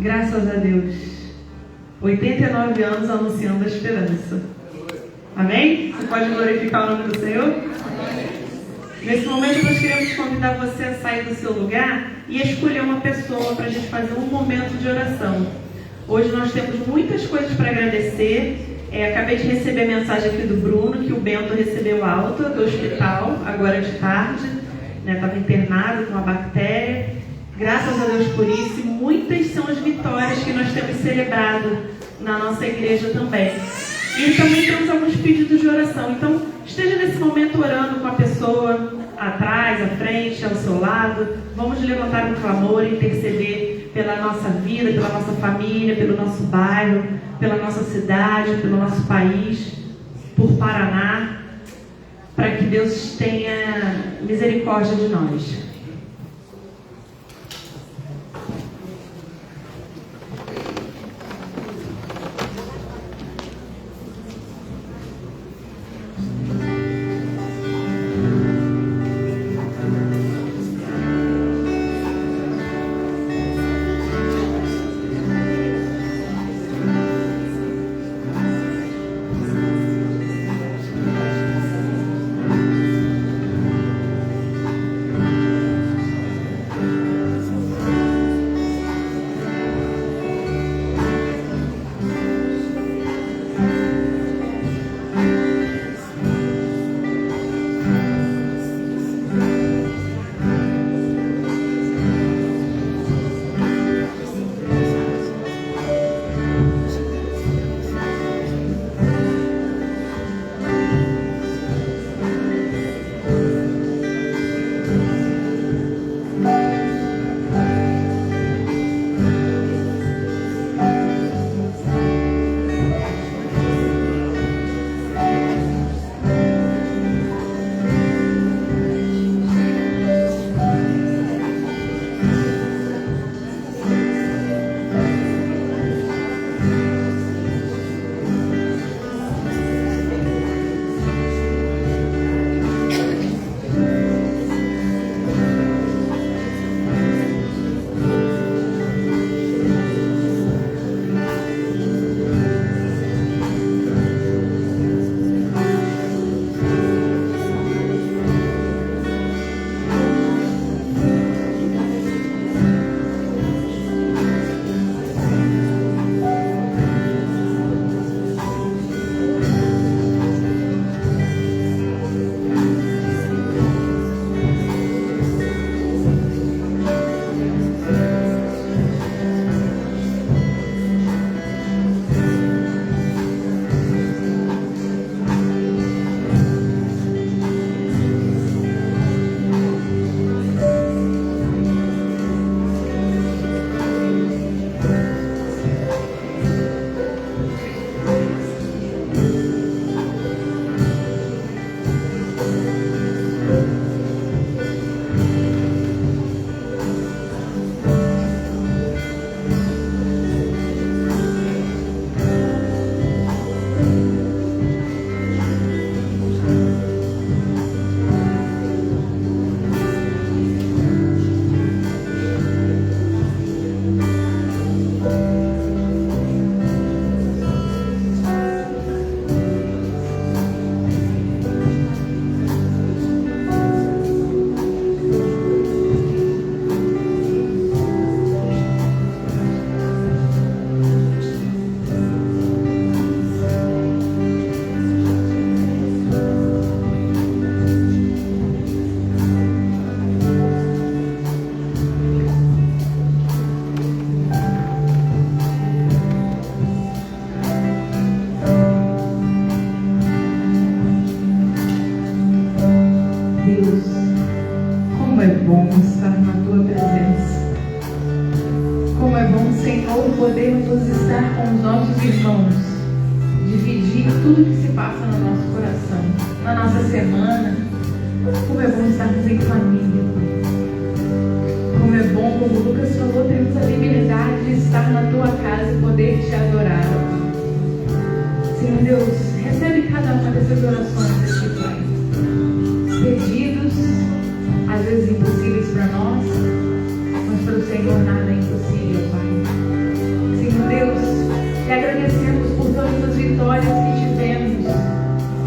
Graças a Deus. 89 anos anunciando a esperança. Amém? Você pode glorificar o nome do Senhor? Nesse momento nós queremos convidar você a sair do seu lugar e escolher uma pessoa para a gente fazer um momento de oração. Hoje nós temos muitas coisas para agradecer. Acabei de receber a mensagem aqui do Bruno, que o Bento recebeu alta do hospital, agora de tarde. Estava internado com uma bactéria. Graças a Deus por isso. E muitas são as vitórias que nós temos celebrado na nossa igreja também. E também temos alguns pedidos de oração. Então, esteja nesse momento orando com a pessoa atrás, à frente, ao seu lado. Vamos levantar um clamor e interceder pela nossa vida, pela nossa família, pelo nosso bairro, pela nossa cidade, pelo nosso país, por Paraná, para que Deus tenha misericórdia de nós. podermos estar com os nossos irmãos, dividir tudo que se passa no nosso coração, na nossa semana. Como é bom estarmos em família. Como é bom, como o Lucas falou, termos a liberdade de estar na tua casa e poder te adorar. Senhor Deus, recebe cada uma dessas orações aqui, Pai. Pedidos, às vezes impossíveis para nós, mas para o Senhor nada é impossível, Pai. Senhor Deus, te agradecemos por todas as vitórias que tivemos.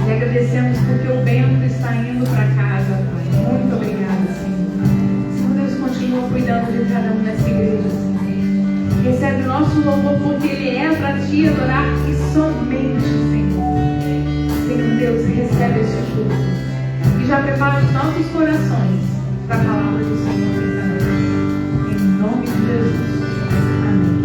Te agradecemos porque o Bento está indo para casa, Pai. Muito obrigada, Senhor. Senhor Deus, continua cuidando de cada um nessa igreja, Senhor. Recebe o nosso louvor porque ele é para te adorar e somente, Senhor. Senhor Deus, recebe esse culto. E já prepara os nossos corações para a palavra do Senhor nessa noite. Em nome de Jesus. Amém.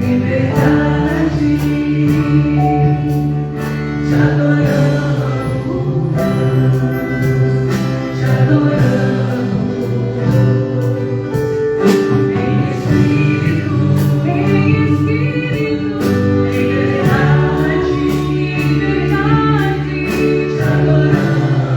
Em verdade, te adoramos, te adoramos. Em Espírito, em verdade, te adoramos, te adoramos.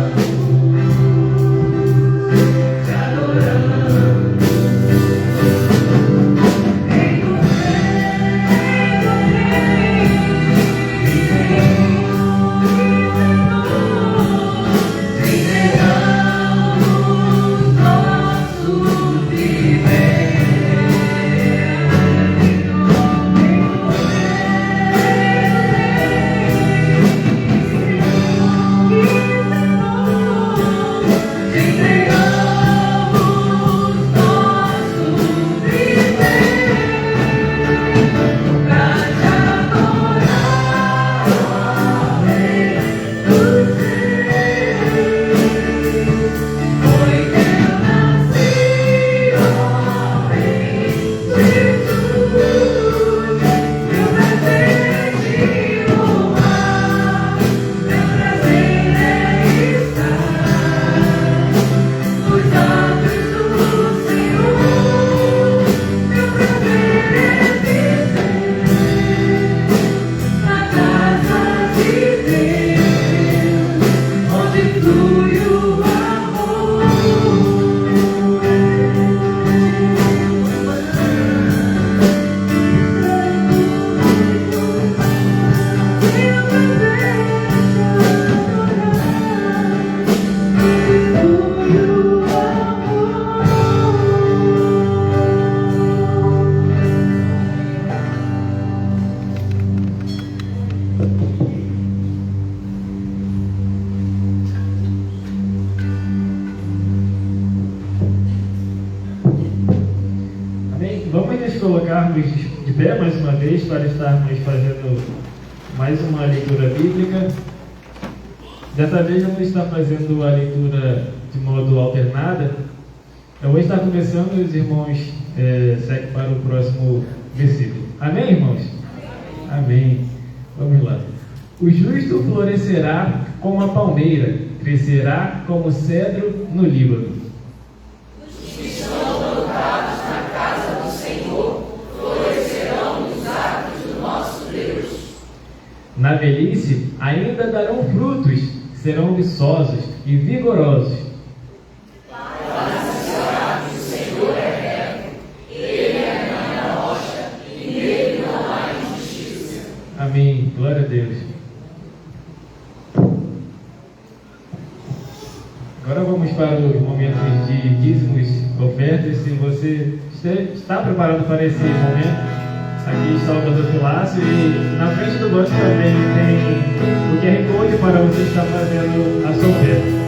ficarmos de pé mais uma vez para estarmos fazendo mais uma leitura bíblica. Dessa vez eu vou estar fazendo a leitura de modo alternada. Eu vou estar começando e os irmãos seguem para o próximo versículo. Amém, irmãos? Amém. Vamos lá. O justo florescerá como a palmeira, crescerá como o cedro no Líbano. Os que estão plantados na casa do Senhor florescerão nos atos do nosso Deus. Na velhice ainda darão frutos, serão viçosos e vigorosos. Para se saber que o Senhor é reto, Ele é a minha rocha e nele não há injustiça. Amém. Glória a Deus. Agora vamos para os momentos de dízimos, ofertas. Se você está preparado para esse momento, aqui está o pastor Filácio e na frente do banco também tem o QR Code para você estar fazendo a sua oferta.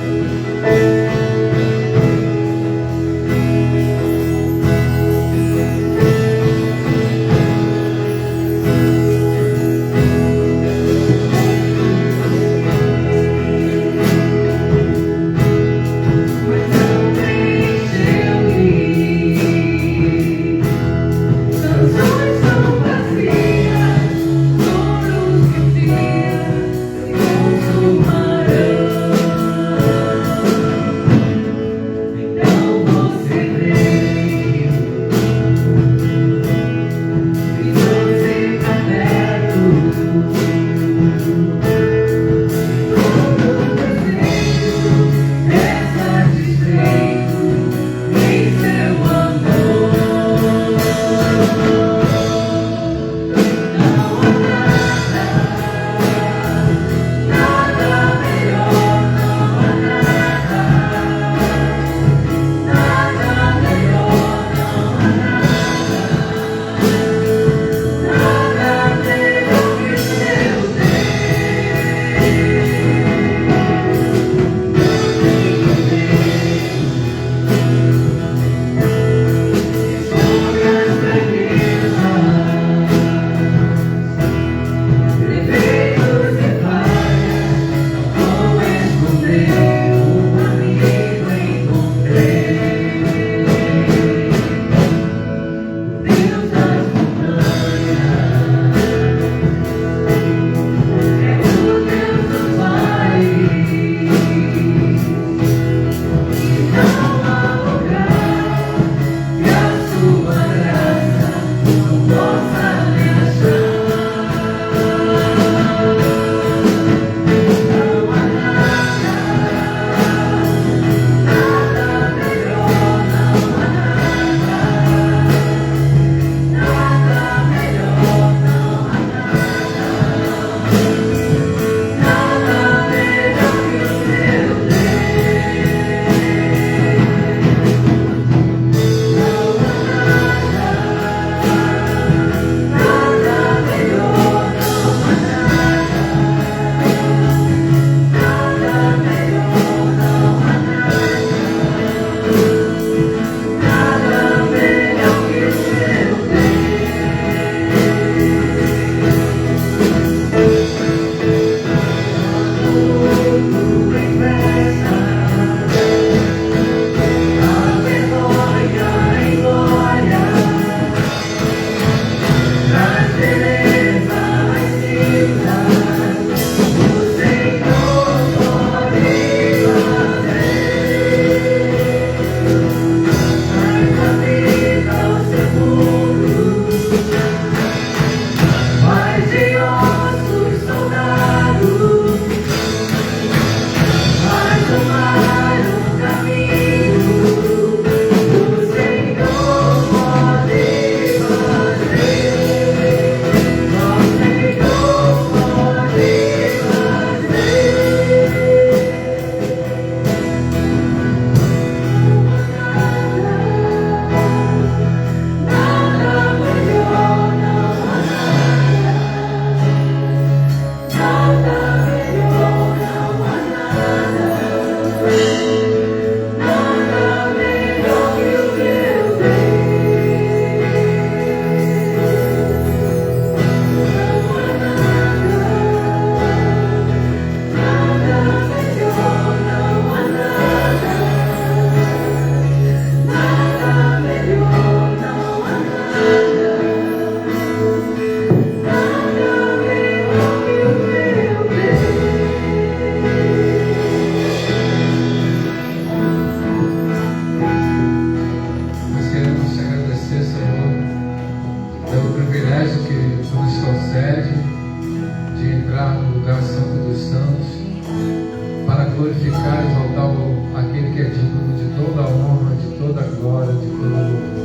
glorificar, exaltar aquele que é digno de toda a honra, de toda a glória, de todo o louvor.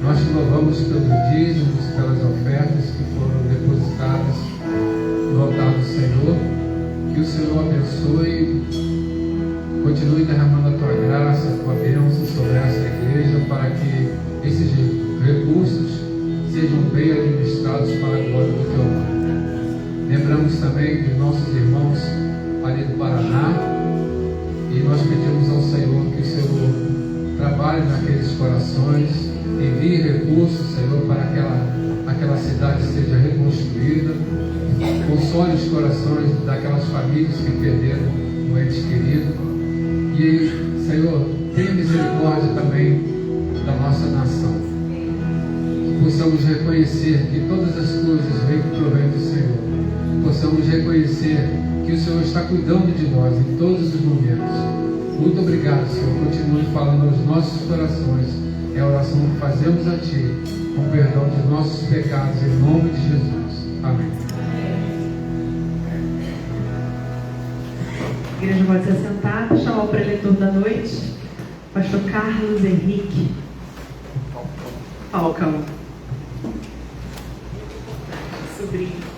Nós te louvamos pelos dízimos, pelas ofertas que foram depositadas no altar do Senhor. Que o Senhor abençoe, continue derramando a tua graça, a tua bênção sobre essa igreja, para que esses recursos sejam bem administrados para a glória do teu nome. Lembramos também de nossos irmãos ali do Paraná, e nós pedimos ao Senhor que o Senhor trabalhe naqueles corações, envie recursos, Senhor, para aquela cidade seja reconstruída, console os corações daquelas famílias que perderam um ente querido, e, Senhor, tenha misericórdia também da nossa nação, que possamos reconhecer que todas as coisas vêm do provém do Senhor, possamos reconhecer que o Senhor está cuidando de nós em todos os momentos. Muito obrigado, Senhor. Continue falando aos nossos corações. É a oração que fazemos a Ti, com perdão de nossos pecados, em nome de Jesus. Amém. A igreja pode se assentar, chamar o preletor da noite, pastor Carlos Henrique Falcão. Sobrinho.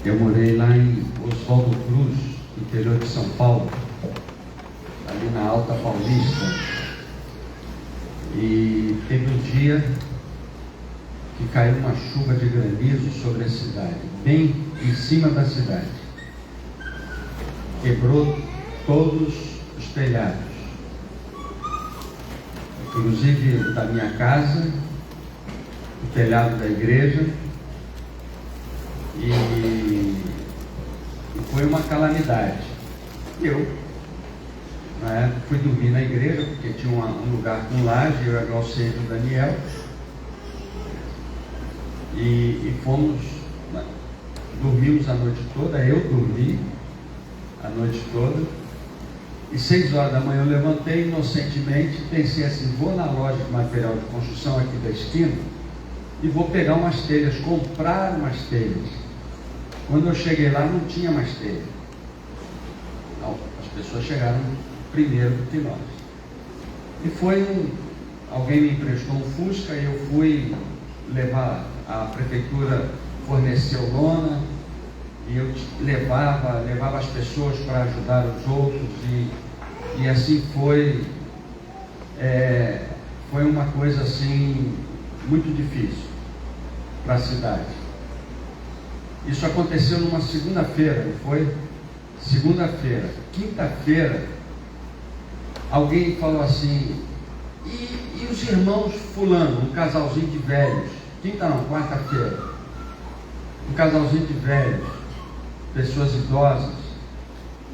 Eu morei lá em Oswaldo Cruz, interior de São Paulo, ali na Alta Paulista, e teve um dia que caiu uma chuva de granizo sobre a cidade, bem em cima da cidade. Quebrou todos os telhados, inclusive da minha casa, o telhado da igreja, e foi uma calamidade. Eu, na época, fui dormir na igreja, porque tinha um lugar com laje, eu, a Glauceiro e o Daniel, e fomos, dormimos a noite toda. Eu dormi a noite toda, e 6 horas da manhã eu levantei inocentemente, pensei assim: vou na loja de material de construção aqui da esquina e vou pegar umas telhas, comprar umas telhas. Quando eu cheguei lá, não tinha mais telha. Não, as pessoas chegaram primeiro do que nós. E alguém me emprestou um Fusca, e eu fui levar, a prefeitura forneceu lona, e eu levava as pessoas para ajudar os outros, e assim foi uma coisa assim muito difícil para a cidade. Isso aconteceu numa segunda-feira, não foi? Segunda-feira. Quinta-feira, alguém falou assim: e os irmãos fulano, um casalzinho de velhos? Quarta-feira, um casalzinho de velhos, pessoas idosas.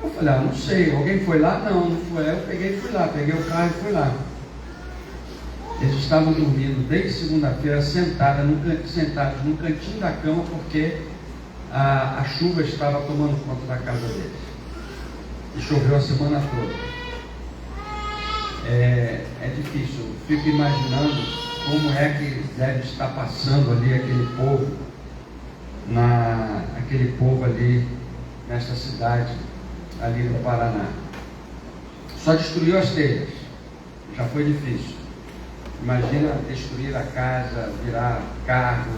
Eu falei: não sei, alguém foi lá? Não foi. Eu fui lá, peguei o carro e fui lá. Eles estavam dormindo desde segunda-feira, sentados no cantinho da cama, porque a chuva estava tomando conta da casa deles, e choveu a semana toda. É difícil, eu fico imaginando como é que deve estar passando ali aquele povo ali nessa cidade ali no Paraná. Só destruiu as telhas, já foi difícil. Imagina destruir a casa, virar carro,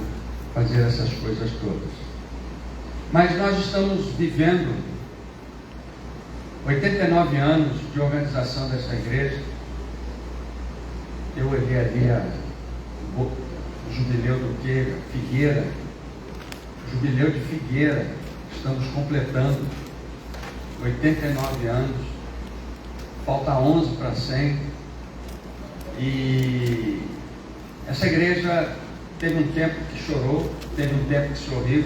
fazer essas coisas todas. Mas nós estamos vivendo 89 anos de organização dessa igreja. Eu olhei ali o jubileu do Figueira, Jubileu de Figueira, estamos completando 89 anos, falta 11 para 100, e essa igreja teve um tempo que chorou, teve um tempo que sorriu,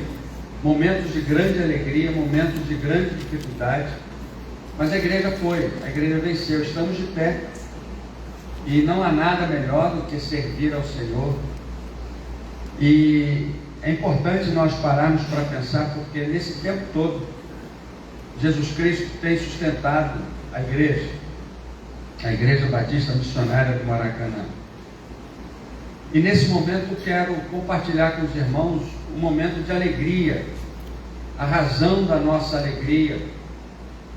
momentos de grande alegria, momentos de grande dificuldade, mas a igreja venceu, estamos de pé, e não há nada melhor do que servir ao Senhor. E é importante nós pararmos para pensar, porque nesse tempo todo, Jesus Cristo tem sustentado a Igreja Batista Missionária do Maracanã. E nesse momento quero compartilhar com os irmãos um momento de alegria, a razão da nossa alegria.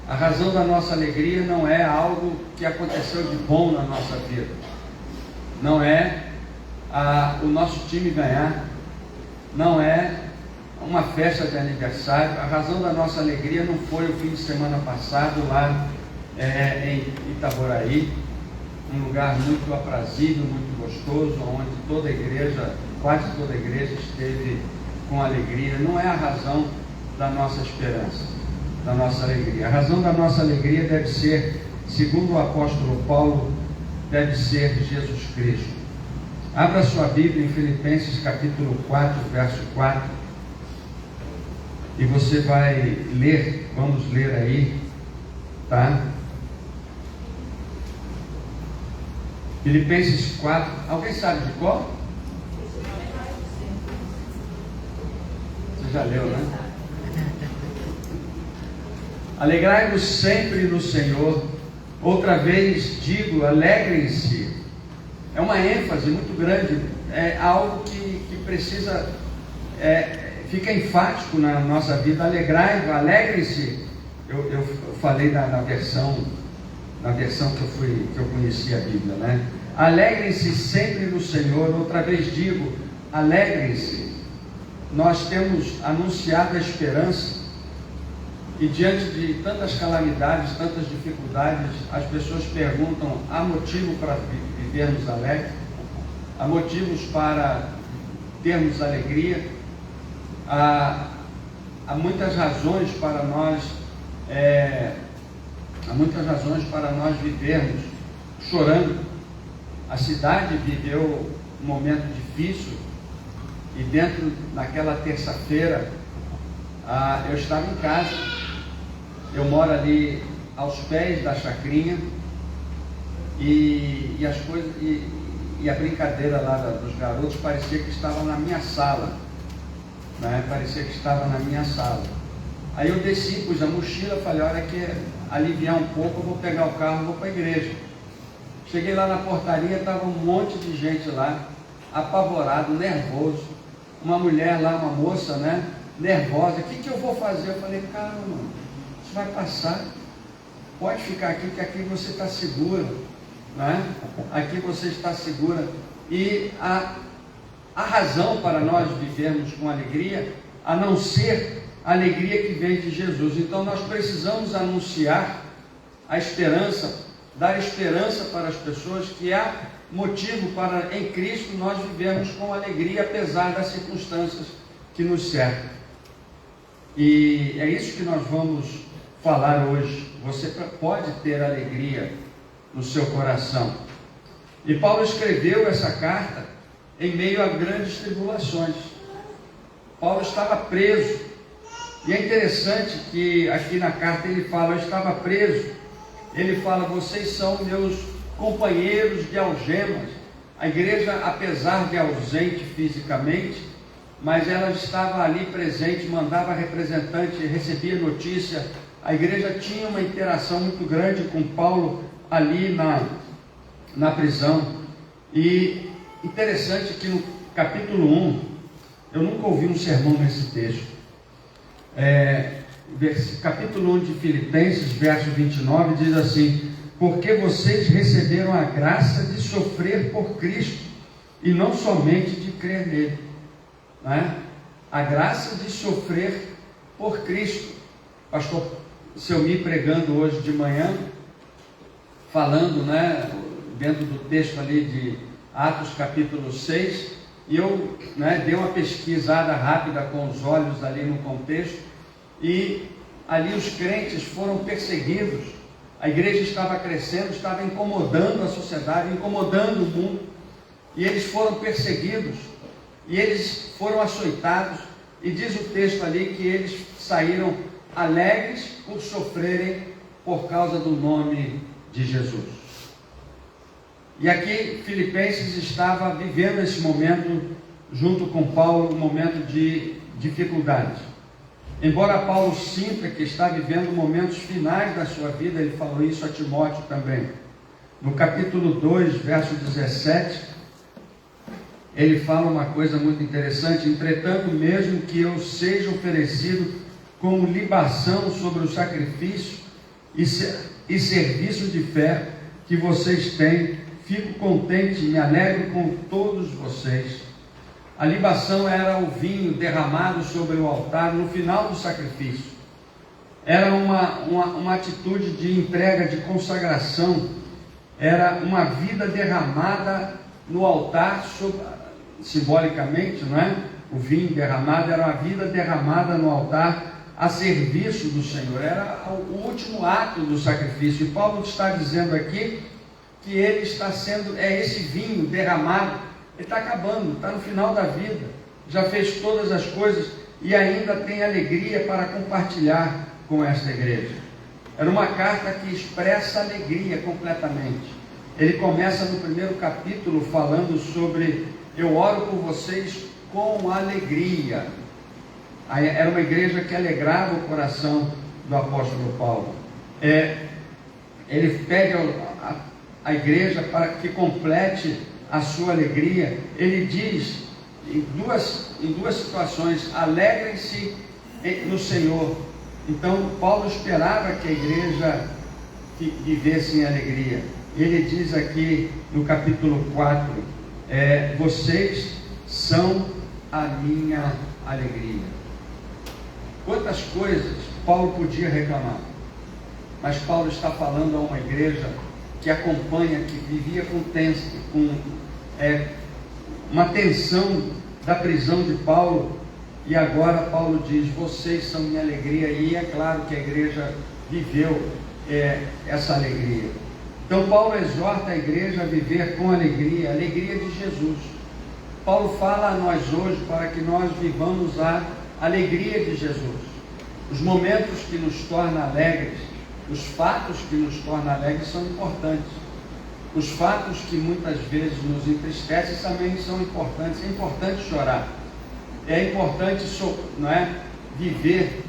A razão da nossa alegria não é algo que aconteceu de bom na nossa vida, não é o nosso time ganhar, não é uma festa de aniversário. A razão da nossa alegria não foi o fim de semana passado lá em Itaboraí, um lugar muito aprazível, muito gostoso, onde toda a igreja, quase toda a igreja esteve com alegria. Não é a razão da nossa esperança, da nossa alegria. A razão da nossa alegria deve ser, segundo o apóstolo Paulo, deve ser Jesus Cristo. Abra sua Bíblia em Filipenses capítulo 4, verso 4, e você vai ler, vamos ler aí, tá? Filipenses 4, alguém sabe de qual? Você já leu, né? Alegrai-vos sempre no Senhor. Outra vez digo, alegrem-se. É uma ênfase muito grande, é algo que precisa, fica enfático na nossa vida. Alegrem-se. Eu falei na versão que eu conheci a Bíblia, né? Alegrem-se sempre no Senhor. Outra vez digo, alegrem-se. Nós temos anunciado a esperança, e diante de tantas calamidades, tantas dificuldades, as pessoas perguntam: há motivo para vivermos alegres? Há motivos para termos alegria? Há muitas razões para nós vivermos chorando. A cidade viveu um momento difícil, e dentro daquela terça-feira eu estava em casa. Eu moro ali aos pés da chacrinha, e as coisas, e a brincadeira lá dos garotos parecia que estava na minha sala, né? Parecia que estava na minha sala. Aí eu desci, pus a mochila, falei: olha, que aliviar um pouco, eu vou pegar o carro e vou para a igreja. Cheguei lá na portaria, estava um monte de gente lá, apavorado, nervoso. Uma mulher lá, uma moça, né, nervosa. O que eu vou fazer? Eu falei: calma, mano, isso vai passar. Pode ficar aqui, que aqui você está segura, né? Aqui você está segura. E a razão para nós vivermos com alegria, a não ser a alegria que vem de Jesus. Então nós precisamos anunciar a esperança, dar esperança para as pessoas, que há motivo para, em Cristo, nós vivermos com alegria, apesar das circunstâncias que nos cercam. E é isso que nós vamos falar hoje. Você pode ter alegria no seu coração. E Paulo escreveu essa carta em meio a grandes tribulações. Paulo estava preso, e é interessante que aqui na carta ele fala: eu estava preso. Ele fala: vocês são meus companheiros de algemas. A igreja, apesar de ausente fisicamente, mas ela estava ali presente, mandava representante, recebia notícia. A igreja tinha uma interação muito grande com Paulo ali na prisão. E interessante que no capítulo 1, eu nunca ouvi um sermão nesse texto, capítulo 1 de Filipenses, verso 29, diz assim: porque vocês receberam a graça de sofrer por Cristo, e não somente de crer nele, né? A graça de sofrer por Cristo. Pastor Selmi pregando hoje de manhã, falando, né, dentro do texto ali de Atos capítulo 6, e eu dei uma pesquisada rápida com os olhos ali no contexto, e ali os crentes foram perseguidos. A igreja estava crescendo, estava incomodando a sociedade, incomodando o mundo, e eles foram perseguidos, e eles foram açoitados, e diz o texto ali que eles saíram alegres por sofrerem por causa do nome de Jesus. E aqui Filipenses estava vivendo esse momento junto com Paulo, um momento de dificuldade. Embora Paulo sinta que está vivendo momentos finais da sua vida, ele falou isso a Timóteo também. No capítulo 2, verso 17, ele fala uma coisa muito interessante: entretanto, mesmo que eu seja oferecido como libação sobre o sacrifício e serviço de fé que vocês têm, fico contente e me alegro com todos vocês. A libação era o vinho derramado sobre o altar no final do sacrifício. Era uma atitude de entrega, de consagração. Era uma vida derramada no altar, simbolicamente, não é? O vinho derramado era uma vida derramada no altar a serviço do Senhor. Era o último ato do sacrifício. E Paulo está dizendo aqui que ele está sendo, esse vinho derramado, ele está acabando, está no final da vida, já fez todas as coisas e ainda tem alegria para compartilhar com esta igreja. Era uma carta que expressa alegria completamente. Ele começa no primeiro capítulo falando sobre: eu oro por vocês com alegria. Era uma igreja que alegrava o coração do apóstolo Paulo. Ele pede a igreja para que complete a sua alegria. Ele diz em duas situações: alegrem-se no Senhor. Então Paulo esperava que a igreja vivesse em alegria. Ele diz aqui no capítulo 4, vocês são a minha alegria. Quantas coisas Paulo podia reclamar, mas Paulo está falando a uma igreja que acompanha, que vivia com uma tensão da prisão de Paulo, e agora Paulo diz: vocês são minha alegria. E é claro que a igreja viveu essa alegria. Então Paulo exorta a igreja a viver com alegria, a alegria de Jesus. Paulo fala a nós hoje para que nós vivamos a alegria de Jesus. Os momentos que nos tornam alegres, os fatos que nos tornam alegres são importantes. Os fatos que muitas vezes nos entristecem também são importantes. É importante chorar. É importante, não é, viver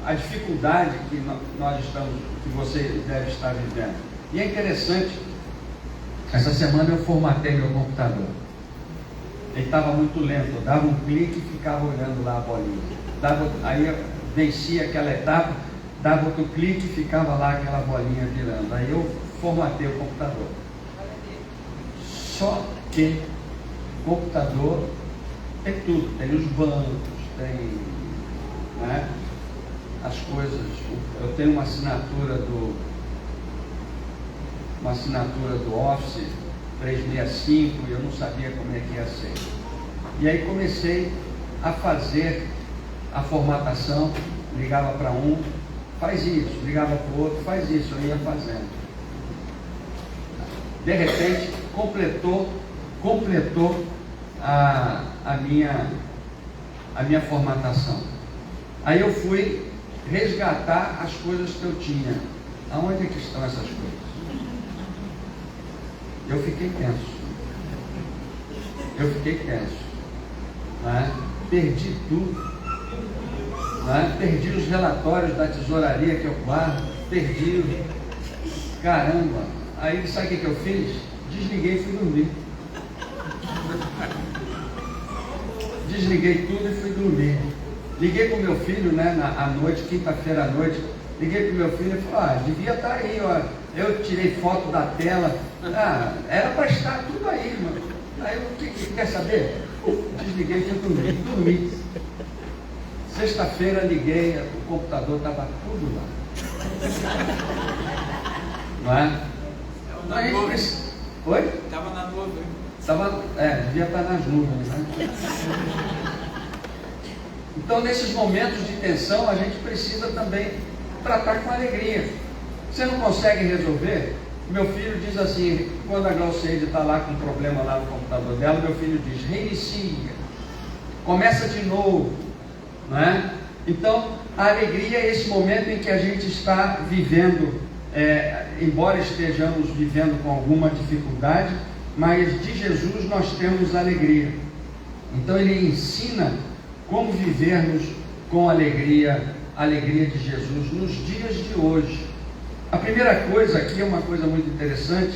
a dificuldade que nós estamos, que você deve estar vivendo. E é interessante, essa semana eu formatei meu computador. Ele estava muito lento, eu dava um clique e ficava olhando lá a bolinha. Aí eu vencia aquela etapa, dava outro clique e ficava lá aquela bolinha virando. Aí eu formatei o computador. Só que o computador tem tudo, tem os bancos, tem, né, as coisas. Eu tenho uma assinatura do Office 365 e eu não sabia como é que ia ser. E aí comecei a fazer a formatação, ligava para um, faz isso, ligava para o outro, faz isso, eu ia fazendo. De repente completou a minha formatação. Aí eu fui resgatar as coisas que eu tinha. Aonde é que estão essas coisas? Eu fiquei tenso. Né? Perdi tudo. Né? Perdi os relatórios da tesouraria que eu guardo. Perdi. Caramba. Aí sabe o que eu fiz? Desliguei e fui dormir. Desliguei tudo e fui dormir. Liguei para o meu filho, né, à noite, quinta-feira à noite. Liguei para o meu filho e falei: devia estar aí, ó. Eu tirei foto da tela. Era para estar tudo aí, mano. Aí o que quer saber? Desliguei e fui dormir. Sexta-feira liguei, o computador estava tudo lá. Não é? Na nuvem. Oi? Estava na nuvem. Devia estar nas nuvens, né? Então, nesses momentos de tensão, a gente precisa também tratar com alegria. Você não consegue resolver? Meu filho diz assim, quando a Glauceide está lá com um problema lá no computador dela, meu filho diz, reinicia, começa de novo, né? Então, a alegria é esse momento em que a gente está vivendo, embora estejamos vivendo com alguma dificuldade, mas de Jesus nós temos alegria. Então ele ensina como vivermos com alegria, a alegria de Jesus nos dias de hoje. A primeira coisa aqui é uma coisa muito interessante,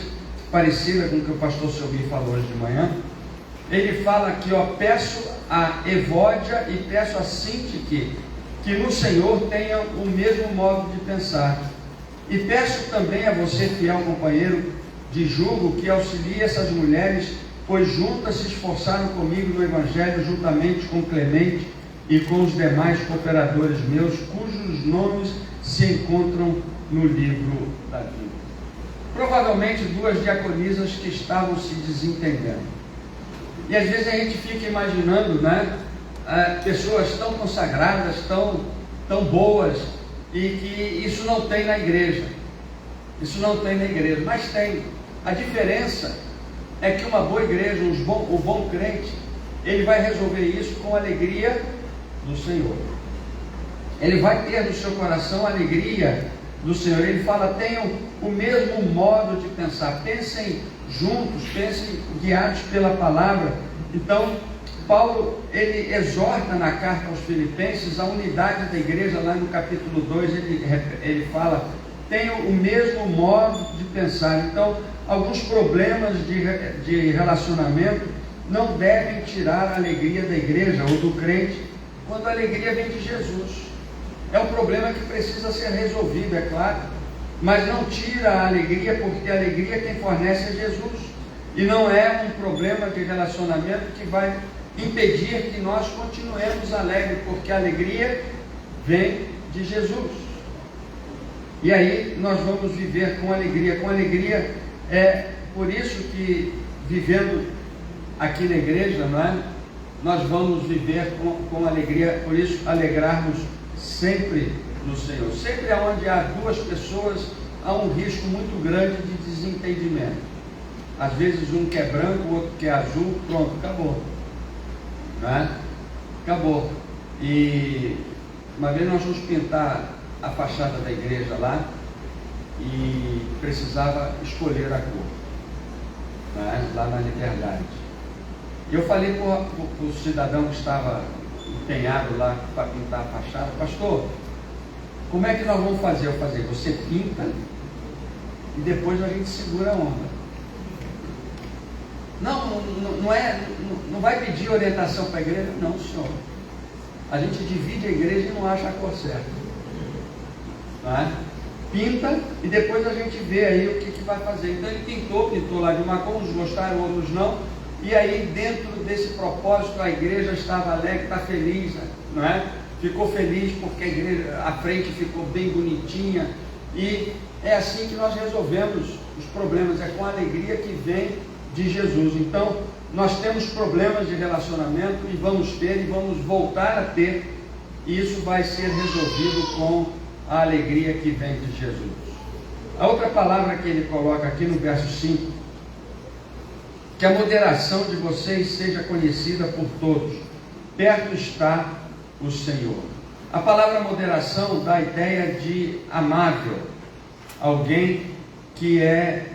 parecida com o que o pastor Selby falou hoje de manhã. Ele fala aqui, peço a Evódia e peço a Sintique que no Senhor tenham o mesmo modo de pensar. E peço também a você, fiel companheiro de julgo, que auxilie essas mulheres, pois juntas se esforçaram comigo no Evangelho, juntamente com Clemente e com os demais cooperadores meus, cujos nomes se encontram no livro da vida. Provavelmente duas diaconisas que estavam se desentendendo. E às vezes a gente fica imaginando, né, pessoas tão consagradas, tão boas, e que isso não tem na igreja. Isso não tem na igreja, mas tem. A diferença é que uma boa igreja, o bom crente, ele vai resolver isso com alegria do Senhor. Ele vai ter no seu coração a alegria do Senhor. Ele fala, tenham o mesmo modo de pensar, pensem juntos, pensem guiados pela palavra. Então, Paulo, ele exorta na carta aos Filipenses a unidade da igreja. Lá no capítulo 2, ele fala, tenham o mesmo modo de pensar. Então, alguns problemas de relacionamento não devem tirar a alegria da igreja ou do crente, quando a alegria vem de Jesus. É um problema que precisa ser resolvido, é claro, mas não tira a alegria, porque a alegria quem fornece é Jesus, e não é um problema de relacionamento que vai impedir que nós continuemos alegres, porque a alegria vem de Jesus. E aí nós vamos viver com alegria. Com alegria, é por isso que vivendo aqui na igreja, não é? Nós vamos viver com alegria, por isso alegrarmos sempre no Senhor. Sempre onde há duas pessoas, há um risco muito grande de desentendimento. Às vezes um que é branco, o outro que é azul, pronto, acabou. Não é? Acabou. E uma vez nós fomos pintar a fachada da igreja lá e precisava escolher a cor, não é? Lá na Liberdade. E eu falei para o cidadão que estava empenhado lá para pintar a fachada, pastor, como é que nós vamos fazer? Eu falei, você pinta e depois a gente segura a onda. Não vai pedir orientação para a igreja? Não, senhor. A gente divide a igreja e não acha a cor certa. Não é? Pinta e depois a gente vê aí o que vai fazer. Então ele pintou lá de uma cor, uns gostaram, outros não. E aí dentro desse propósito a igreja estava alegre, está feliz, não é? Ficou feliz porque a igreja, a frente ficou bem bonitinha. E é assim que nós resolvemos os problemas, é com a alegria que vem de Jesus. Então nós temos problemas de relacionamento e vamos ter e vamos voltar a ter, e isso vai ser resolvido com a alegria que vem de Jesus. A outra palavra que ele coloca aqui no verso 5, que a moderação de vocês seja conhecida por todos, perto está o Senhor. A palavra moderação dá a ideia de amável, alguém que é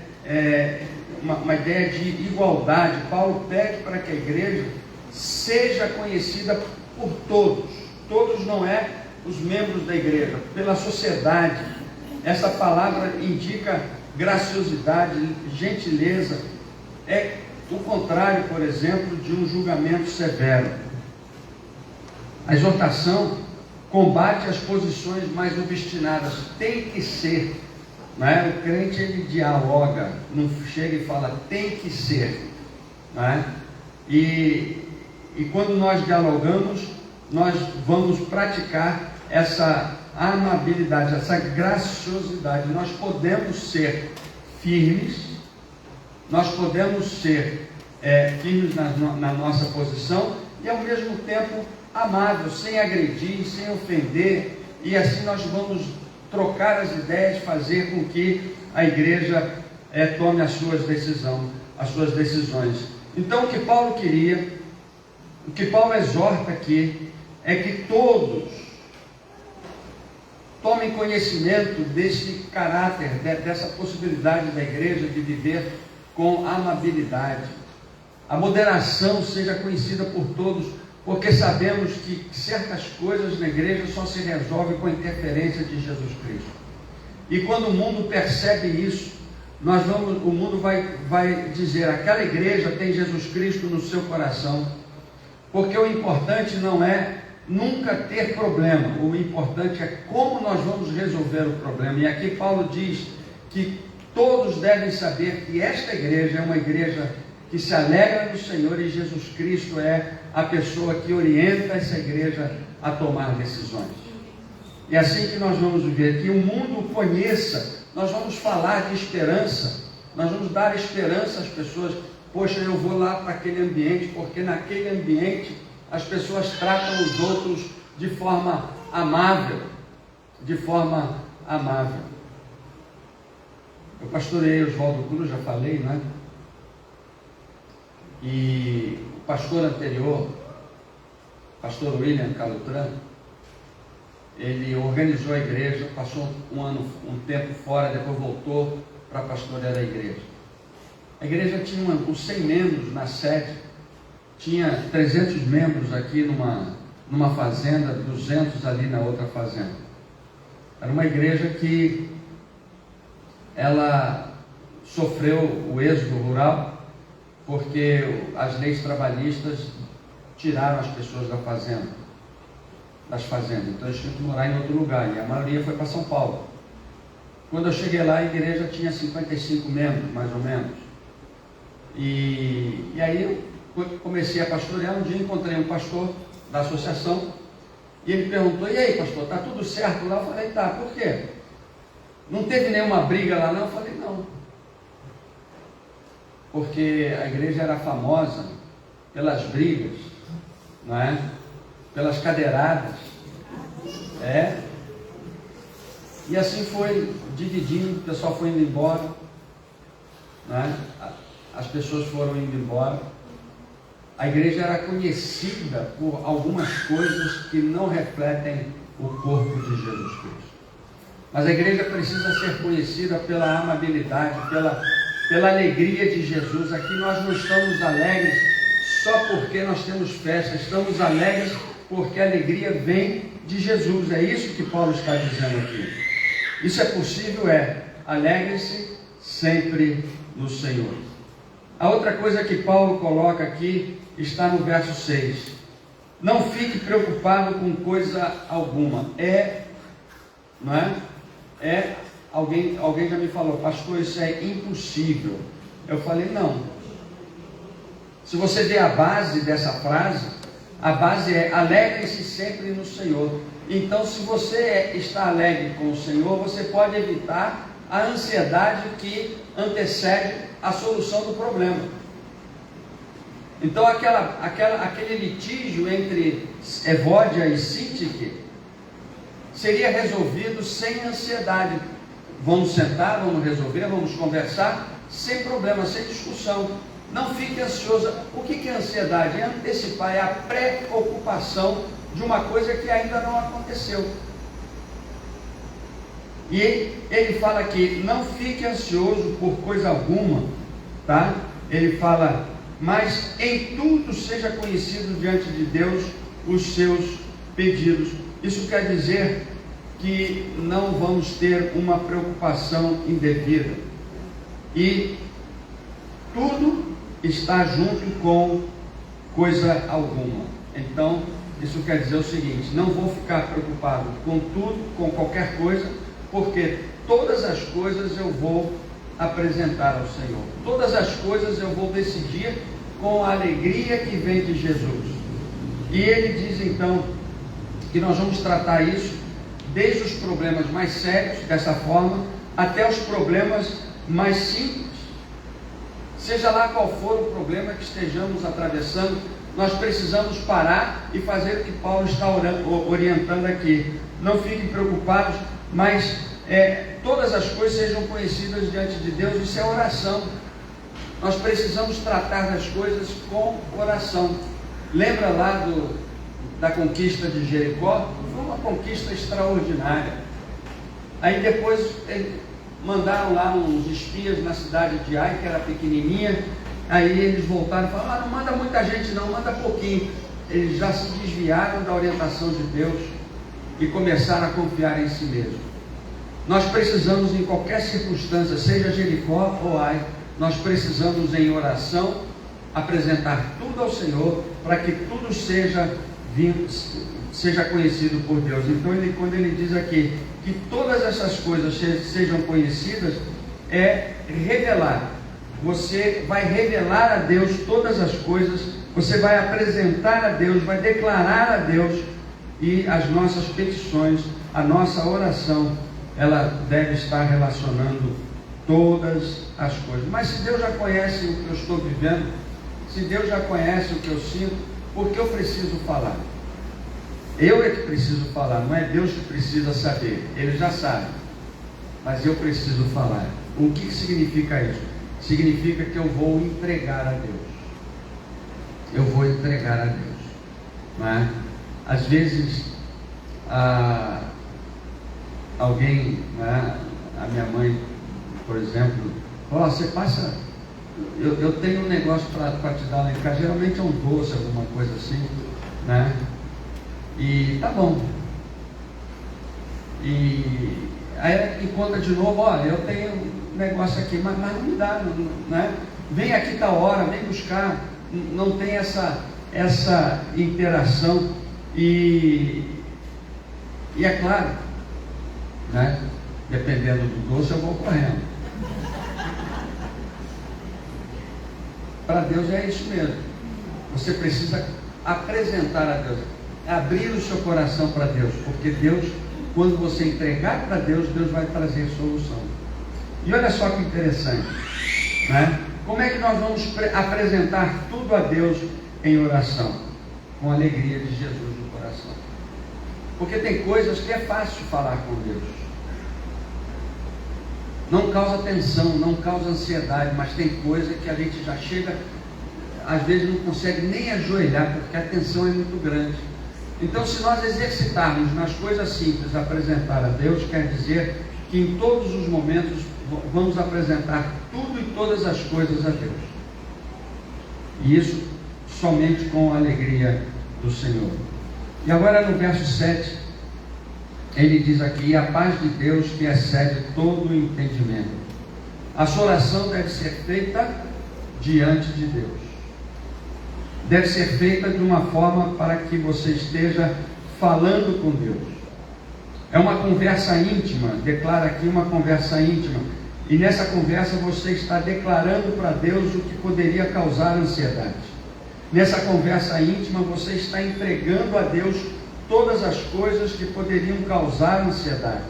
uma ideia de igualdade. Paulo pede para que a igreja seja conhecida por todos. Todos não é os membros da igreja, pela sociedade. Essa palavra indica graciosidade, gentileza. É o contrário, por exemplo, de um julgamento severo. A exortação combate as posições mais obstinadas. Tem que ser. Não é? O crente, ele dialoga, não chega e fala tem que ser, não é? E quando nós dialogamos, nós vamos praticar essa amabilidade, essa graciosidade. Nós podemos ser firmes, nós podemos ser firmes na nossa posição e ao mesmo tempo amável, sem agredir, sem ofender, e assim nós vamos trocar as ideias, fazer com que a igreja tome as suas decisões. Então o que Paulo queria, o que Paulo exorta aqui, é que todos tomem conhecimento desse caráter, dessa possibilidade da igreja de viver com amabilidade. A moderação seja conhecida por todos, porque sabemos que certas coisas na igreja só se resolvem com a interferência de Jesus Cristo. E quando o mundo percebe isso, o mundo vai dizer: aquela igreja tem Jesus Cristo no seu coração, porque o importante não é nunca ter problema, o importante é como nós vamos resolver o problema. E aqui Paulo diz que todos devem saber que esta igreja é uma igreja que se alegra no Senhor, e Jesus Cristo é a pessoa que orienta essa igreja a tomar decisões. E assim que nós vamos viver, que o mundo conheça, nós vamos falar de esperança, nós vamos dar esperança às pessoas. Poxa, eu vou lá para aquele ambiente, porque naquele ambiente as pessoas tratam os outros de forma amável, Eu pastoreei Oswaldo Cruz, já falei, né? E o pastor anterior, pastor William Calutran, ele organizou a igreja, passou um tempo fora, depois voltou para pastorear a igreja. A igreja tinha uns 100 membros na sede, tinha 300 membros aqui numa fazenda, 200 ali na outra fazenda. Era uma igreja que ela sofreu o êxodo rural, porque as leis trabalhistas tiraram as pessoas das fazendas. Então eles tinham que morar em outro lugar, e a maioria foi para São Paulo. Quando eu cheguei lá, a igreja tinha 55 membros, mais ou menos. E aí eu comecei a pastorear. Um dia encontrei um pastor da associação, e ele perguntou: e aí, pastor, está tudo certo lá? Eu falei: tá. Por quê? Não teve nenhuma briga lá não? Eu falei: não. Porque a igreja era famosa pelas brigas, não é? Pelas cadeiradas, e assim foi dividindo, o pessoal foi indo embora, não é? As pessoas foram indo embora. A igreja era conhecida por algumas coisas que não refletem o corpo de Jesus Cristo. Mas a igreja precisa ser conhecida pela amabilidade, pela alegria de Jesus. Aqui nós não estamos alegres só porque nós temos festa, estamos alegres porque a alegria vem de Jesus. É isso que Paulo está dizendo aqui. Isso é possível, alegre-se sempre no Senhor. A outra coisa que Paulo coloca aqui está no verso 6. Não fique preocupado com coisa alguma. Não é? Alguém já me falou: pastor, isso é impossível. Eu falei: não. Se você vê a base dessa frase, a base é: alegre-se sempre no Senhor. Então, se você está alegre com o Senhor, você pode evitar a ansiedade que antecede a solução do problema. Então, aquele litígio entre Evódia e Sintique seria resolvido sem ansiedade. Vamos sentar, vamos resolver, vamos conversar, sem problema, sem discussão. Não fique ansioso. O que é ansiedade? É antecipar, é a preocupação de uma coisa que ainda não aconteceu. E ele fala aqui: não fique ansioso por coisa alguma, tá? Ele fala: mas em tudo seja conhecido diante de Deus os seus pedidos. Isso quer dizer que não vamos ter uma preocupação indevida. E tudo está junto com coisa alguma. Então, isso quer dizer o seguinte: não vou ficar preocupado com tudo, com qualquer coisa, porque todas as coisas eu vou apresentar ao Senhor. Todas as coisas eu vou decidir com a alegria que vem de Jesus. E ele diz então que nós vamos tratar isso desde os problemas mais sérios, dessa forma, até os problemas mais simples. Seja lá qual for o problema que estejamos atravessando, nós precisamos parar e fazer o que Paulo está orientando aqui. Não fiquem preocupados, mas todas as coisas sejam conhecidas diante de Deus. Isso é oração. Nós precisamos tratar das coisas com oração. Lembra lá da conquista de Jericó? Foi uma conquista extraordinária. Aí depois mandaram lá uns espias na cidade de Ai, que era pequenininha. Aí eles voltaram e falaram: não manda muita gente não, manda pouquinho. Eles já se desviaram da orientação de Deus e começaram a confiar em si mesmos. Nós precisamos, em qualquer circunstância, seja Jericó ou Ai, nós precisamos em oração apresentar tudo ao Senhor, para que tudo seja conhecido por Deus. Então, quando ele diz aqui que todas essas coisas sejam conhecidas, é revelar. Você vai revelar a Deus todas as coisas, você vai apresentar a Deus, vai declarar a Deus, e as nossas petições, a nossa oração, ela deve estar relacionando todas as coisas. Mas se Deus já conhece o que eu estou vivendo, se Deus já conhece o que eu sinto, por que eu preciso falar? Eu é que preciso falar, não é Deus que precisa saber. Ele já sabe, mas eu preciso falar. O que significa isso? Significa que eu vou entregar a Deus. Eu vou entregar a Deus, não é? Às vezes alguém, não é? A minha mãe, por exemplo, fala: você passa, eu tenho um negócio para te dar lá em casa. Geralmente é um doce, alguma coisa assim, né? E tá bom. E aí ela me conta de novo: olha, eu tenho um negócio aqui, mas não me dá, né? Vem aqui tal hora, vem buscar. Não tem essa interação. E é claro, né? Dependendo do doce, eu vou correndo. Para Deus é isso mesmo. Você precisa apresentar a Deus, abrir o seu coração para Deus, porque Deus, quando você entregar para Deus, Deus vai trazer solução. E olha só que interessante, né? Como é que nós vamos apresentar tudo a Deus em oração? Com a alegria de Jesus no coração. Porque tem coisas que é fácil falar com Deus, não causa tensão, não causa ansiedade, mas tem coisa que a gente já chega, às vezes não consegue nem ajoelhar, porque a tensão é muito grande. Então, se nós exercitarmos nas coisas simples apresentar a Deus, quer dizer que em todos os momentos vamos apresentar tudo e todas as coisas a Deus. E isso somente com a alegria do Senhor. E agora no verso 7, ele diz aqui: a paz de Deus que excede todo o entendimento. A sua oração deve ser feita diante de Deus. Deve ser feita de uma forma para que você esteja falando com Deus. É uma conversa íntima, declara aqui uma conversa íntima. E nessa conversa você está declarando para Deus o que poderia causar ansiedade. Nessa conversa íntima você está entregando a Deus todas as coisas que poderiam causar ansiedade.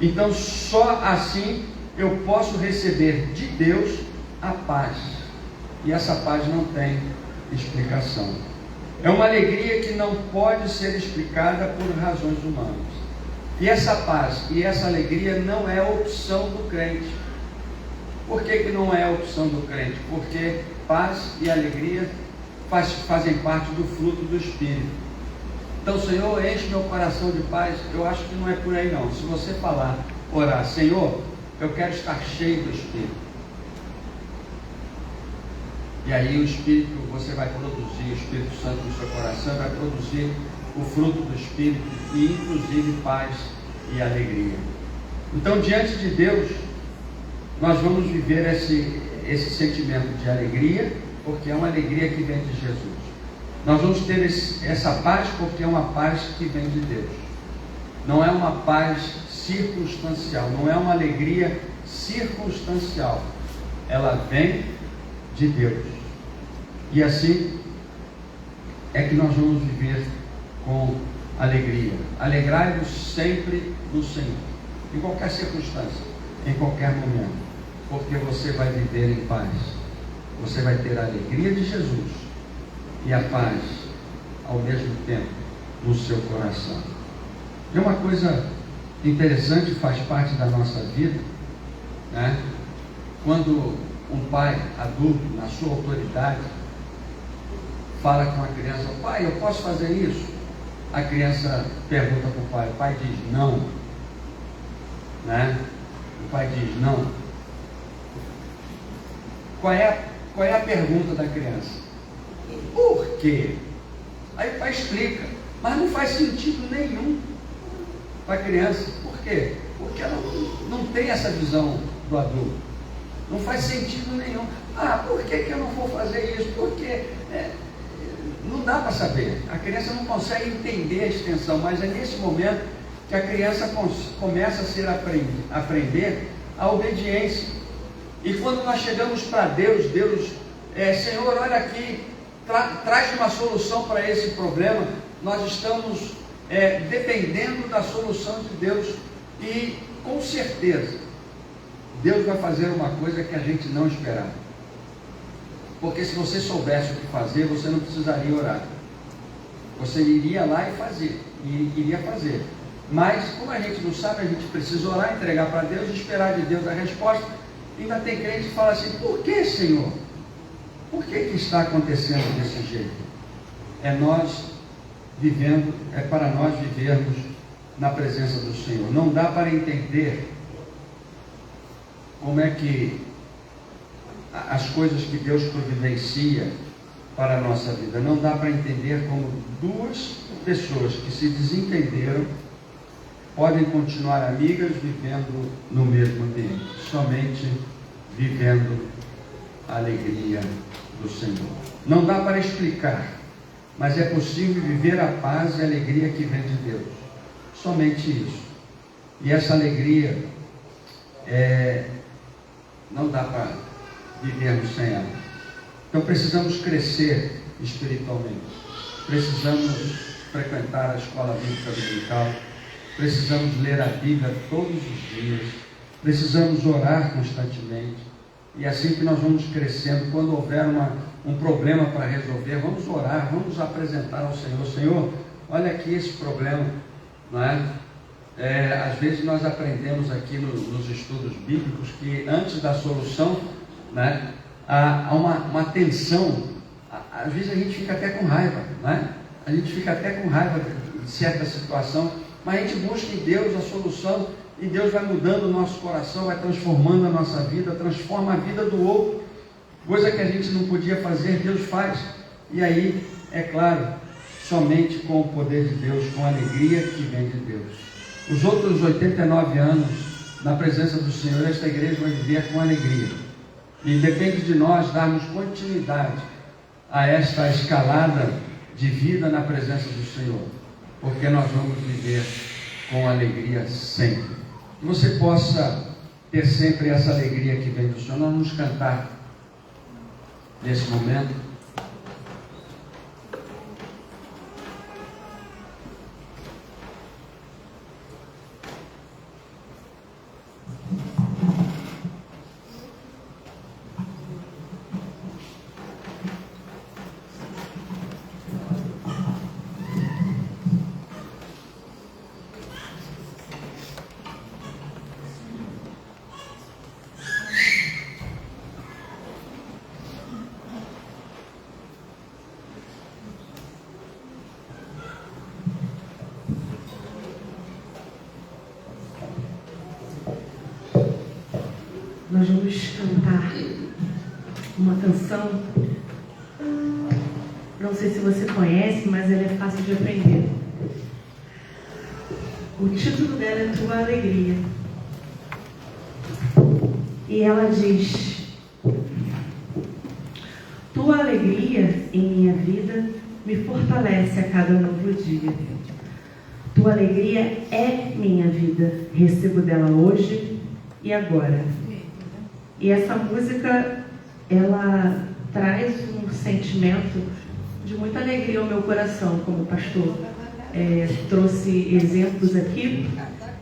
Então só assim eu posso receber de Deus a paz. E essa paz não tem explicação. É uma alegria que não pode ser explicada por razões humanas. E essa paz e essa alegria não é opção do crente. Por que não é opção do crente? Porque paz e alegria fazem parte do fruto do Espírito. Então, Senhor, enche meu coração de paz. Eu acho que não é por aí não. Se você falar, orar: Senhor, eu quero estar cheio do Espírito. E aí o Espírito, você vai produzir, o Espírito Santo no seu coração vai produzir o fruto do Espírito, e inclusive paz e alegria. Então, diante de Deus, nós vamos viver esse sentimento de alegria, porque é uma alegria que vem de Jesus. Nós vamos ter essa paz, porque é uma paz que vem de Deus. Não é uma paz circunstancial, não é uma alegria circunstancial. Ela vem de Deus. E assim é que nós vamos viver com alegria. Alegrai-vos sempre no Senhor, em qualquer circunstância, em qualquer momento, porque você vai viver em paz. Você vai ter a alegria de Jesus e a paz ao mesmo tempo no seu coração. E uma coisa interessante, faz parte da nossa vida, né? Quando um pai adulto, na sua autoridade, fala com a criança: pai, eu posso fazer isso? A criança pergunta para o pai diz não, né? O pai diz não. Qual é a pergunta da criança? Por quê? Aí o pai explica, mas não faz sentido nenhum para a criança. Por quê? Porque ela não tem essa visão do adulto. Não faz sentido nenhum. Ah, por que eu não vou fazer isso? Porque não dá para saber. A criança não consegue entender a extensão, mas é nesse momento que a criança começa a aprender a obediência. E quando nós chegamos para Deus, Senhor, olha aqui, traz uma solução para esse problema. Nós estamos dependendo da solução de Deus, e com certeza Deus vai fazer uma coisa que a gente não esperava. Porque se você soubesse o que fazer, você não precisaria orar. Você iria lá e iria fazer. Mas como a gente não sabe, a gente precisa orar, entregar para Deus e esperar de Deus a resposta. Ainda tem crente que fala assim: por que, Senhor? Por que está acontecendo desse jeito? É para nós vivermos na presença do Senhor. Não dá para entender como é que as coisas que Deus providencia para a nossa vida. Não dá para entender como duas pessoas que se desentenderam podem continuar amigas vivendo no mesmo ambiente, somente vivendo a alegria do Senhor. Não dá para explicar, mas é possível viver a paz e a alegria que vem de Deus. Somente isso. E essa alegria não dá para vivermos sem ela. Então precisamos crescer espiritualmente. Precisamos frequentar a escola bíblica dominical. Precisamos ler a Bíblia todos os dias. Precisamos orar constantemente. E assim que nós vamos crescendo, quando houver um problema para resolver, vamos orar, vamos apresentar ao Senhor: Senhor, olha aqui esse problema, não é? Às vezes nós aprendemos aqui nos estudos bíblicos que antes da solução, né, há uma tensão. Às vezes a gente fica até com raiva, né? A gente fica até com raiva de certa situação, mas a gente busca em Deus a solução, e Deus vai mudando o nosso coração, vai transformando a nossa vida, transforma a vida do outro. Coisa que a gente não podia fazer, Deus faz. E aí, é claro, somente com o poder de Deus, com a alegria que vem de Deus. Os outros 89 anos na presença do Senhor, esta igreja vai viver com alegria. E depende de nós darmos continuidade a esta escalada de vida na presença do Senhor, porque nós vamos viver com alegria sempre. Que você possa ter sempre essa alegria que vem do Senhor. Nós vamos cantar nesse momento. Nós vamos cantar uma canção, não sei se você conhece, mas ela é fácil de aprender. O título dela é Tua Alegria. E ela diz: Tua alegria em minha vida me fortalece a cada novo dia. Tua alegria é minha vida, recebo dela hoje e agora. E essa música, ela traz um sentimento de muita alegria ao meu coração, como o pastor trouxe exemplos aqui.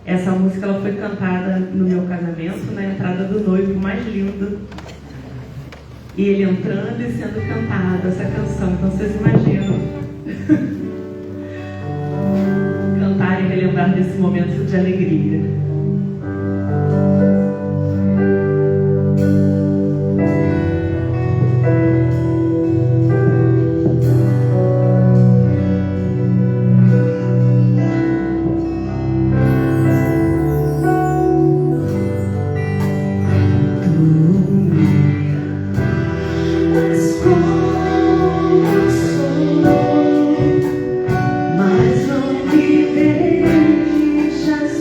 Essa música ela foi cantada no meu casamento, na entrada do noivo mais lindo E ele entrando e sendo cantada essa canção. Então vocês imaginam cantar e relembrar desse momento de alegria. Mas não me deixas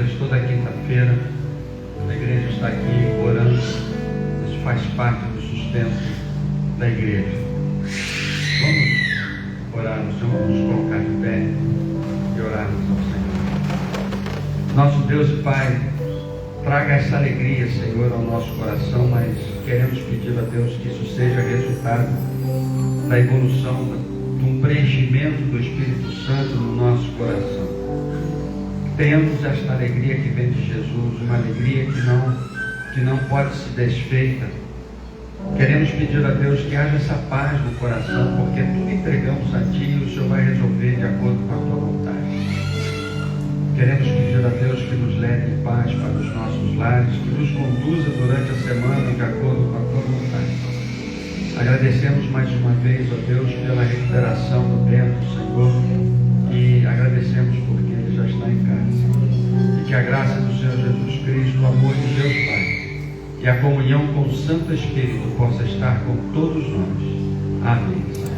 quintas-feiras, toda quinta-feira, a igreja está aqui orando. Isso faz parte do sustento da igreja. Vamos orar no Senhor, vamos nos colocar de pé e orarmos ao Senhor. Nosso Deus e Pai, traga essa alegria, Senhor, ao nosso coração, mas queremos pedir a Deus que isso seja resultado da evolução, de um preenchimento do Espírito Santo no nosso coração. Tenhamos esta alegria que vem de Jesus, uma alegria que não pode ser desfeita. Queremos pedir a Deus que haja essa paz no coração, porque tudo entregamos a Ti e o Senhor vai resolver de acordo com a Tua vontade. Queremos pedir a Deus que nos leve em paz para os nossos lares, que nos conduza durante a semana de acordo com a Tua vontade. Agradecemos mais uma vez, ó Deus, pela recuperação do templo, Senhor, e agradecemos porque Ele já está em casa. E que a graça do Senhor Jesus Cristo, o amor de Deus Pai e a comunhão com o Santo Espírito possa estar com todos nós. Amém.